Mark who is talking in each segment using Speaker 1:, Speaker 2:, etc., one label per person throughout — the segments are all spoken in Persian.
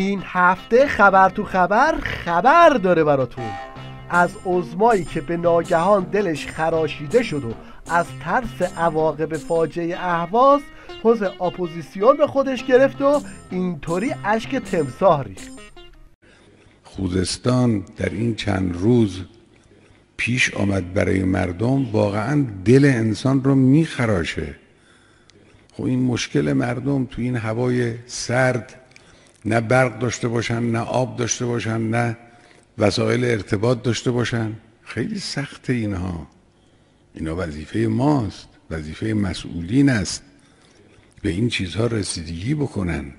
Speaker 1: این هفته خبر تو خبر داره براتون از عظمایی که به ناگهان دلش خراشیده شد و از ترس عواقب فاجعه اهواز پوز اپوزیسیون به خودش گرفت و اینطوری اشک تمساح ریخت.
Speaker 2: خوزستان در این چند روز پیش آمد برای مردم واقعا دل انسان رو میخراشه. خب این مشکل مردم تو این هوای سرد نه برق داشته باشن، نه آب داشته باشن، نه وسایل ارتباط داشته باشن، خیلی سخته اینا وظیفه ماست، وظیفه مسئولین است به این چیزها رسیدگی بکنند.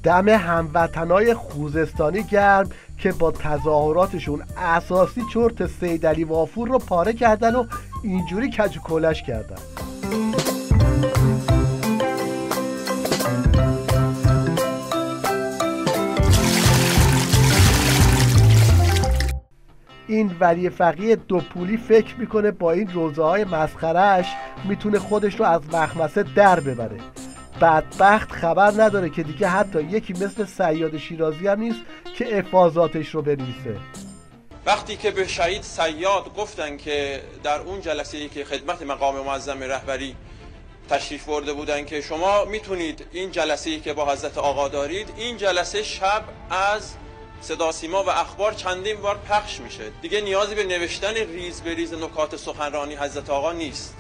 Speaker 1: دم هموطنای خوزستانی گرم که با تظاهراتشون اساسی چرت سیدعلی وافور رو پاره کردن و اینجوری کج و کلش کردن. این ولی فقیه دو پولی فکر میکنه با این روزه های مسخرهش میتونه خودش رو از مخمسه در ببره. بدبخت خبر نداره که دیگه حتی یکی مثل صیاد شیرازی هم نیست که افاضاتش رو بنویسه.
Speaker 3: وقتی که به شهید صیاد گفتن که در اون جلسه‌ای که خدمت مقام معظم رهبری تشریف برده بودن که شما میتونید این جلسه‌ای که با حضرت آقا دارید، این جلسه شب از صدا سیما و اخبار چندین بار پخش میشه، دیگه نیازی به نوشتن ریز به ریز نکات سخنرانی حضرت آقا نیست.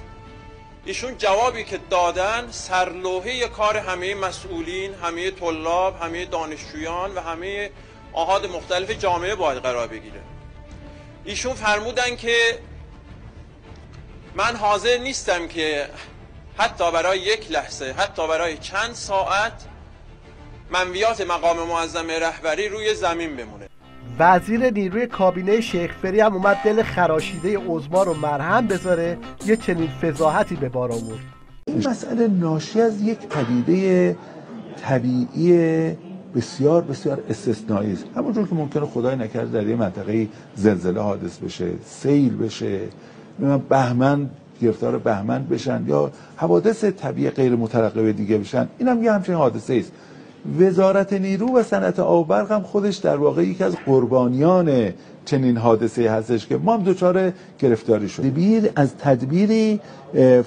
Speaker 3: ایشون جوابی که دادن سرلوحه کار همه مسئولین، همه طلاب، همه دانشجویان و همه آحاد مختلف جامعه باید قرار بگیره. ایشون فرمودن که من حاضر نیستم که حتی برای یک لحظه، حتی برای چند ساعت منویات مقام معظم رهبری روی زمین بمونه.
Speaker 1: وزیر نیروی کابینه شیخ فری هم اومد دل خراشیده عظما رو مرهم بذاره، یه چنین فضاحتی به بار آورد.
Speaker 4: این مسئله ناشی از یک پدیده طبیعی بسیار بسیار استثنایی است. همونجور که ممکنه خدای نکرده در یه منطقه زلزله حادث بشه، سیل بشه، بهمن گرفتار بهمن بشن یا حوادث طبیعی غیر مترقبه دیگه بشن، این هم یه همچین حادثه است. وزارت نیرو و صنعت آب و برق هم خودش در واقع یکی از قربانیان چنین حادثه هستش که ما هم دچار گرفتاری شدیم. تدبیر از تدبیری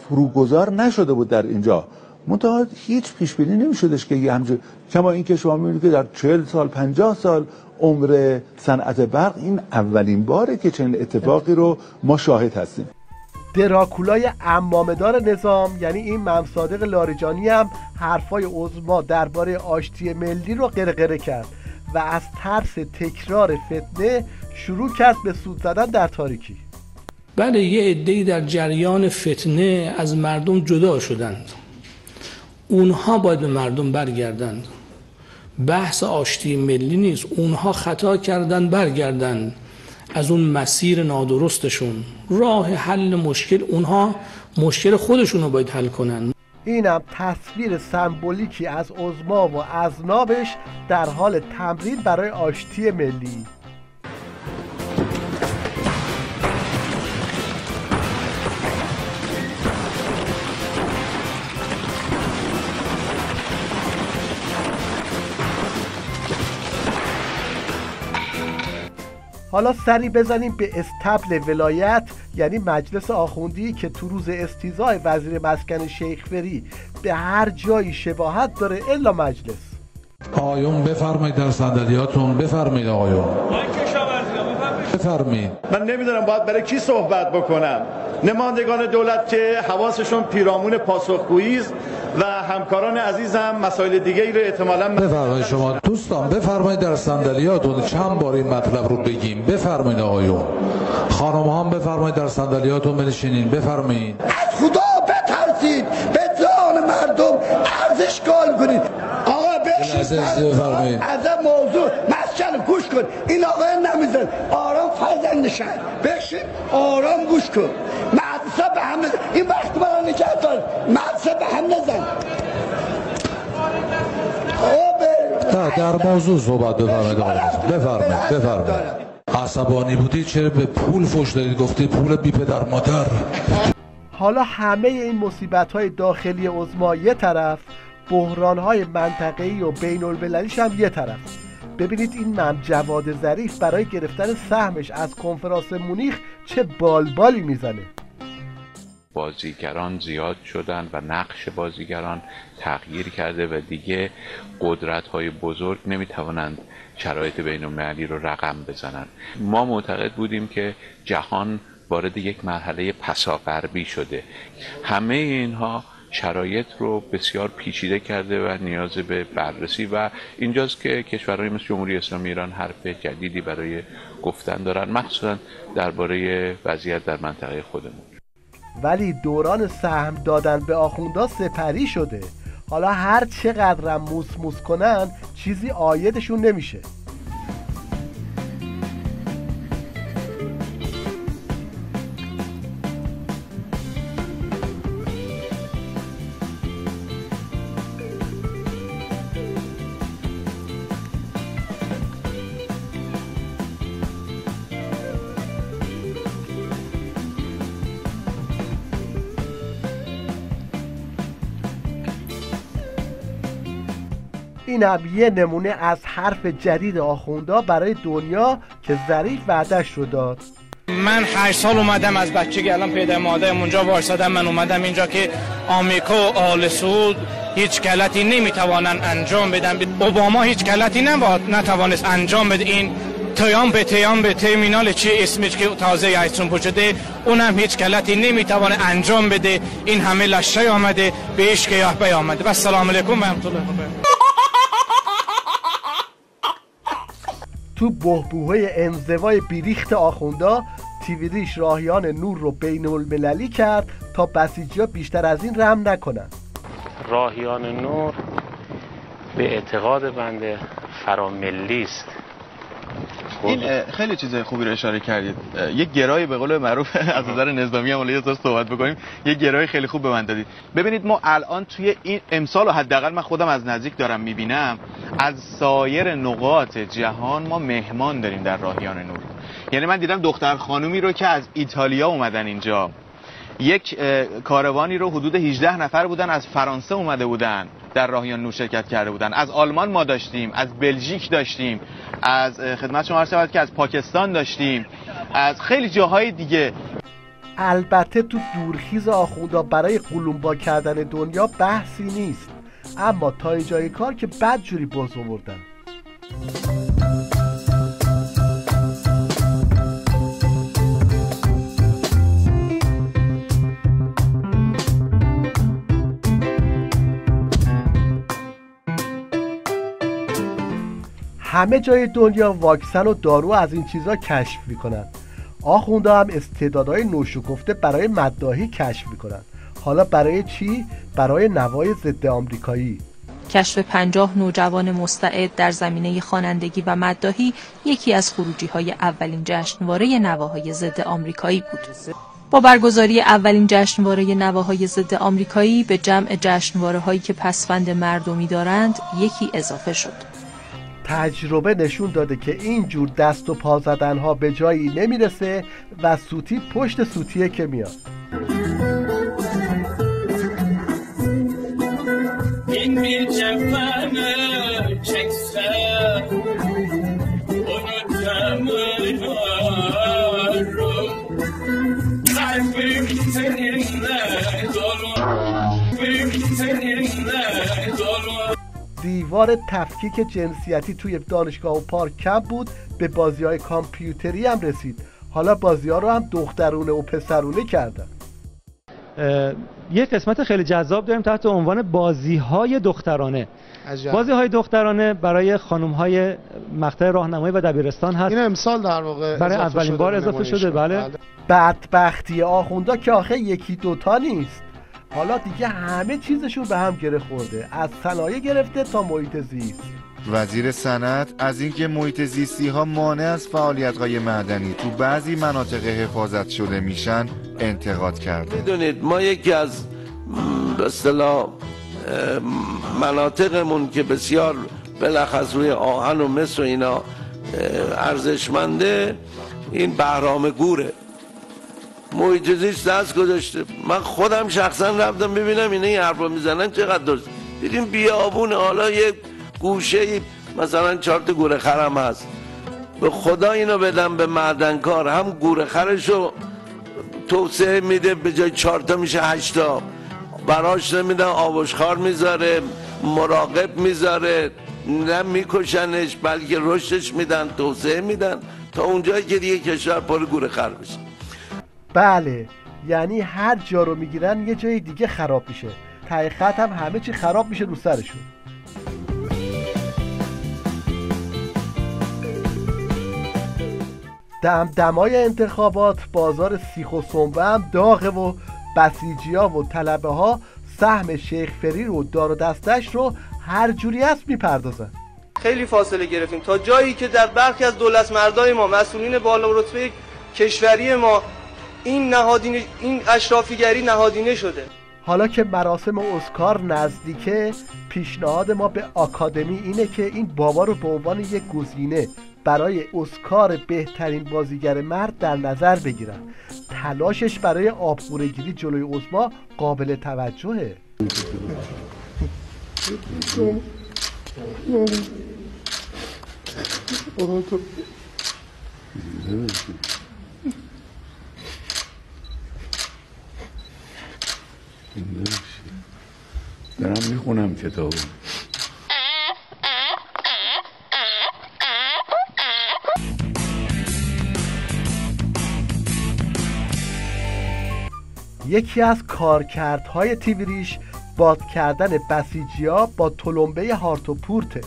Speaker 4: فروگذار نشده بود در اینجا، منتها هیچ پیش بینی نمی‌شدش که همچنین کما این که شما می‌بینید که در 40 سال 50 سال عمر صنعت برق این اولین باره که چنین اتفاقی رو ما شاهد هستیم.
Speaker 1: دراکولای عمامه‌دار نظام یعنی این ممصادق لاریجانی هم حرفای عظما درباره آشتی ملی رو قرقره کرد و از ترس تکرار فتنه شروع کرد به سود زدن در تاریکی.
Speaker 5: بله، یه عده‌ای در جریان فتنه از مردم جدا شدند، اونها باید به مردم برگردند. بحث آشتی ملی نیست، اونها خطا کردن برگردند از اون مسیر نادرستشون. راه حل مشکل، اونها مشکل خودشون رو باید حل کنن.
Speaker 1: اینم تصویر سمبولیکی از عظما و اذنابش در حال تمرین برای آشتی ملی. حالا سری بزنیم به استبل ولایت یعنی مجلس آخوندی که تو روز استیضاح وزیر مسکن شیخ فری به هر جایی شباهت داره الا مجلس.
Speaker 6: آقایون بفرمایید در صندلیاتون، بفرمایید آقایون. بفرمایید.
Speaker 7: من نمیدونم باید برای کی صحبت بکنم. نمایندگان دولت که حواسشون پیرامون پاسخگویی است و همکاران عزیزم مسائل دیگه ای رو احتمالاً
Speaker 6: بفرمایید. شما دوستان بفرمایید در صندلیاتون، چند بار این مطلب رو بگیم. بفرمایید آقایون. خانم ها هم بفرمایید در صندلیاتون بنشینین. بفرمایید.
Speaker 8: از خدا بترسید، به جان مردم ارزش قائل کنید. آقا بفرمایید. از موضوع مسکن گوش کن. این آقا نمیزن. آرام فرزند شهر. بشین آرام گوش کن. مدرسه به هم نزن. این وقت برای نجات دار. مدرسه به هم نزن.
Speaker 6: در موضوع صحبت بفرمایید آقا. بفرمایید. عصبانی بودی چرا به پول فوش دادید؟ گفتی پول بی پدر مادر.
Speaker 1: حالا همه این مصیبت‌های داخلی عظما یه طرف، بحران‌های منطقه‌ای و بین‌المللیش هم یه طرف. ببینید این جواد ظریف برای گرفتن سهمش از کنفرانس مونیخ چه بالبالی میزنه.
Speaker 9: بازیگران زیاد شدن و نقش بازیگران تغییر کرده و دیگه قدرت‌های بزرگ نمیتوانند شرایط بین‌المللی رو رقم بزنند. ما معتقد بودیم که جهان وارد یک مرحله پساغربی شده. همه اینها شرایط رو بسیار پیچیده کرده و نیاز به بررسی و اینجاست که کشورهای مثل جمهوری اسلامی ایران حرف جدیدی برای گفتن دارن، مخصوصا درباره وضعیت در منطقه خودمون.
Speaker 1: ولی دوران سهم دادن به آخوندا سپری شده. حالا هر چقدرم موس کنن چیزی عایدشون نمیشه. اینم یه نمونه از حرف جدید آخوندا برای دنیا که ظریف وعدش رو داد.
Speaker 5: من 8 سال اومدم از بچگی، الان پدر مادرم اونجا وارسادم، من اومدم اینجا که آمریکا و آل سعود هیچ غلطی نمیتوانن انجام بدن. اوباما هیچ غلطی نتوانست انجام بده. این تیام به ترمینال چی اسمش که تازه ایتون شده، اونم هیچ غلطی نمیتونه انجام بده. این همه لشکر آمده بهش که یحیی آمده. و السلام علیکم و رحمت الله و برکاته.
Speaker 1: تو بحبوحه انزوای بیریخت آخوندا، تیویدیش راهیان نور رو بین‌المللی کرد تا بسیجی‌ها بیشتر از این رحم نکنن.
Speaker 10: راهیان نور به اعتقاد بنده فراملی است.
Speaker 11: این خیلی چیز خوبی رو اشاره کردید. یک گرایی به قول معروف از نظر نظامی هم ولی صحبت بکنیم، یک گرای خیلی خوب به من دادید. ببینید ما الان توی این امسال و حداقل من خودم از نزدیک دارم میبینم، از سایر نقاط جهان ما مهمان داریم در راهیان نور. یعنی من دیدم دختر خانومی رو که از ایتالیا اومدن اینجا، یک کاروانی رو حدود 18 نفر بودن از فرانسه اومده بودن در راهیان نور شرکت کرده بودن. از آلمان ما داشتیم، از بلژیک داشتیم، از خدمت شما عرض شود که از پاکستان داشتیم، از خیلی جاهای دیگه.
Speaker 1: البته تو دورخیز آخوندا برای قلمبا کردن دنیا بحثی نیست، اما تا جای کار که بدجوری باز آوردن. همه جای دنیا واکسن و دارو از این چیزا کشف میکنن. آخوندا هم استعدادهای نوشکفته برای مداحی کشف میکنن. حالا برای چی؟ برای نوای ضد آمریکایی.
Speaker 12: کشف 50 نوجوان مستعد در زمینه خوانندگی و مداحی یکی از خروجی‌های اولین جشنواره نواهای ضد آمریکایی بود. با برگزاری اولین جشنواره نواهای ضد آمریکایی به جمع جشنواره‌هایی که پسوند مردمی دارند یکی اضافه شد.
Speaker 1: تجربه نشون داده که اینجور دست و پا زدنها به جایی نمیرسه و سوتی پشت سوتیه که میاد. این میچفنه چکسه اونو جمعه رو زربیم تنینه دارو دیوار تفکیک جنسیتی توی دانشگاه و پارک کم بود، به بازی‌های کامپیوتری هم رسید. حالا بازی‌ها رو هم دخترونه و پسرونه کردن.
Speaker 13: یک قسمت خیلی جذاب داریم تحت عنوان بازی‌های دخترانه. بازی‌های دخترانه برای خانم‌های مقطع راهنمایی و دبیرستان هست.
Speaker 14: این امسال در واقع
Speaker 13: برای اولین بار اضافه شده. بله.
Speaker 1: بدبختی آخوندا که آخه یکی دوتا نیست. حالا دیگه همه چیزشون به هم گره خورده، از صنایع گرفته تا محیط زیست.
Speaker 15: وزیر صنعت از اینکه محیط زیستی ها مانع از فعالیت های معدنی تو بعضی مناطق حفاظت شده میشن انتقاد کرده.
Speaker 16: میدونید ما یکی از به اصطلاح مناطقمون که بسیار بلخص روی آهن و مس و اینا ارزشمنده، این بهرام گوره. محیط زیست دست گذاشته. من خودم شخصا رفتم ببینم اینا این حرفا میزنن چقدر درست. دیدیم بیابون، حالا یه گوشه مثلا 4 تا گورخر هم هست، به خدا اینو بدم به معدنکار، هم گورخرشو توسعه میده، به جای 4 تا میشه 8 تا، براش نمیدن، آبشخوار میذاره، مراقب میذاره، نه میکشنش بلکه رشدش میدن، توسعه میدن تا اونجایی که دیگه کشور پر گورخر بشه.
Speaker 1: بله، یعنی هر جا رو میگیرن یه جای دیگه خراب میشه، ته خط هم همه چی خراب میشه رو سرشون. دمدمای انتخابات بازار سیخ و سنبه هم داغه و بسیجی‌ها و طلبه ها سهم شیخ فریر و دار و دستش رو هر جوری است میپردازن.
Speaker 14: خیلی فاصله گرفتیم تا جایی که در برخی از دولتمردای ما، مسئولین بالا رتبه کشوری ما، این اشرافیگری نهادینه شده.
Speaker 1: حالا که مراسم اسکار نزدیکه، پیشنهاد ما به آکادمی اینه که این بابا رو به عنوان یک گزینه برای اسکار بهترین بازیگر مرد در نظر بگیرن. تلاشش برای آبخوره‌گیری جلوی عظما قابل توجهه.
Speaker 2: دارم میخونم کتابو.
Speaker 1: یکی از کارکردهای تیویریش باد کردن بسیجی‌ها با تلمبه هارت و پورته.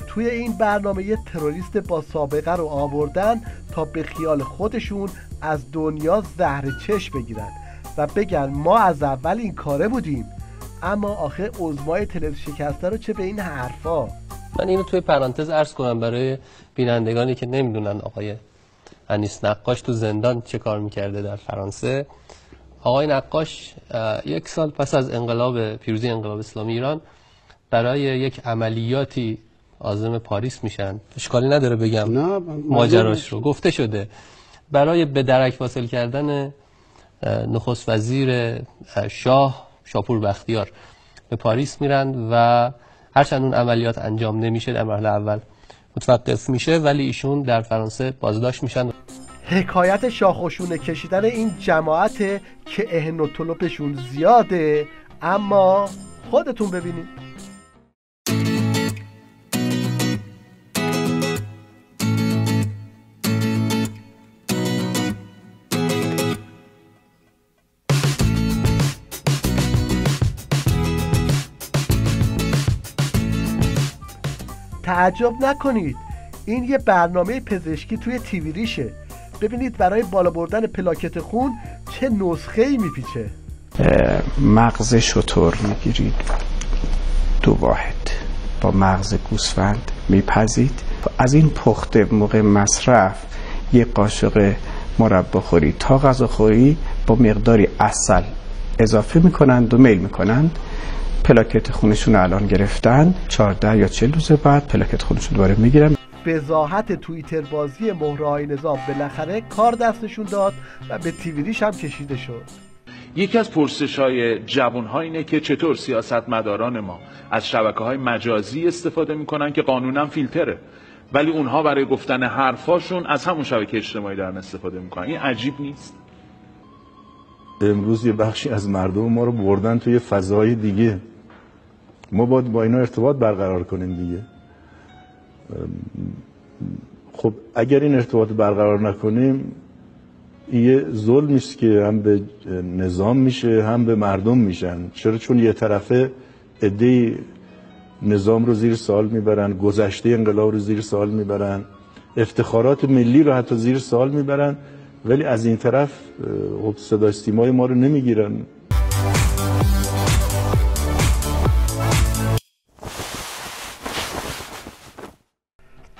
Speaker 1: توی این برنامه یه تروریست با سابقه رو آوردن تا به خیال خودشون از دنیا زهر چشم بگیرن و بگن ما از اول این کاره بودیم. اما آخه عظمای تلویزیون شکسته رو چه به این حرفا.
Speaker 17: من اینو توی پرانتز عرض کنم برای بینندگانی که نمیدونن آقای انیس نقاش تو زندان چه کار میکرده در فرانسه. آقای نقاش 1 سال پس از پیروزی انقلاب اسلامی ایران برای یک عملیاتی عازم پاریس میشن. اشکالی نداره بگم ماجراش رو، گفته شده برای به درک واصل کردن نخست وزیر شاپور بختیار به پاریس میرن و هرچند اون عملیات انجام نمیشه، در مرحله اول متوقف میشه، ولی ایشون در فرانسه بازداشت میشن.
Speaker 1: حکایت شاخوشونه کشیدن این جماعت که اهن و طلبشون زیاده، اما خودتون ببینید. تعجب نکنید، این یه برنامه پزشکی توی تیویریشه. ببینید برای بالا بردن پلاکت خون چه نسخه‌ای میپیچه.
Speaker 18: مغز شتر میگیرید 2 واحد با مغز گوسفند میپزید، از این پخته موقع مصرف 1 قاشق مربا خوری تا غذا خوری با مقداری عسل اضافه میکنند و میل میکنند. پلاکت خونشون الان گرفتن، 14 یا 40 روز بعد پلاکت خونشون دوباره میگیرن.
Speaker 1: بزاحت توییتر بازی مهرهای نظام بالاخره کار دستشون داد و به تیویریش هم کشیده شد.
Speaker 19: یکی از پرسش‌های جوان‌ها اینه که چطور سیاستمداران ما از شبکه‌های مجازی استفاده می‌کنن که قانوناً فیلتره، ولی اونها برای گفتن حرفاشون از همون شبکه اجتماعی دارن استفاده می‌کنن. این عجیب نیست؟
Speaker 20: امروز یه بخشی از مردم ما رو بردن توی فضای دیگه. ما باید با اینا ارتباط برقرار کنیم دیگه. خب اگر این ارتباط برقرار نکنیم، یه ظلمی است که هم به نظام میشه هم به مردم میشن. چرا؟ چون یه طرفه عده‌ای نظام رو زیر سوال میبرن، گذشته انقلاب رو زیر سوال میبرن، افتخارات ملی رو حتی زیر سوال میبرن، ولی از این طرف صدای سیمای ما رو نمیگیرن.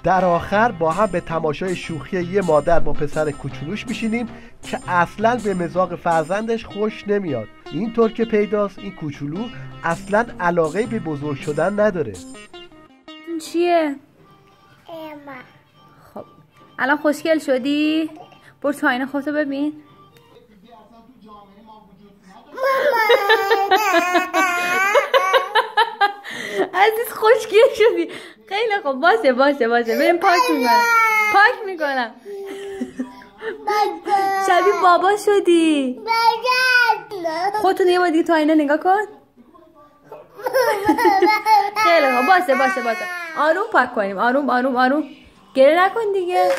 Speaker 1: در آخر با هم به تماشای شوخی یه مادر با پسر کوچولوش میشینیم که اصلا به مزاق فرزندش خوش نمیاد. اینطور که پیداست این کوچولو اصلا علاقه به بزرگ شدن نداره.
Speaker 21: چیه؟ خب الان خوشگل شدی؟ برو تا آینه خودتو ببین. عزیز خوشگل شدی. خیلی خوب، باشه بریم پاک میکنم. شبیه بابا شدی. خودتون یه بار دیگه تو آینه نگاه کن. خیلی خوب، باشه. آروم پاک کنیم. آروم. گریه نکن دیگه.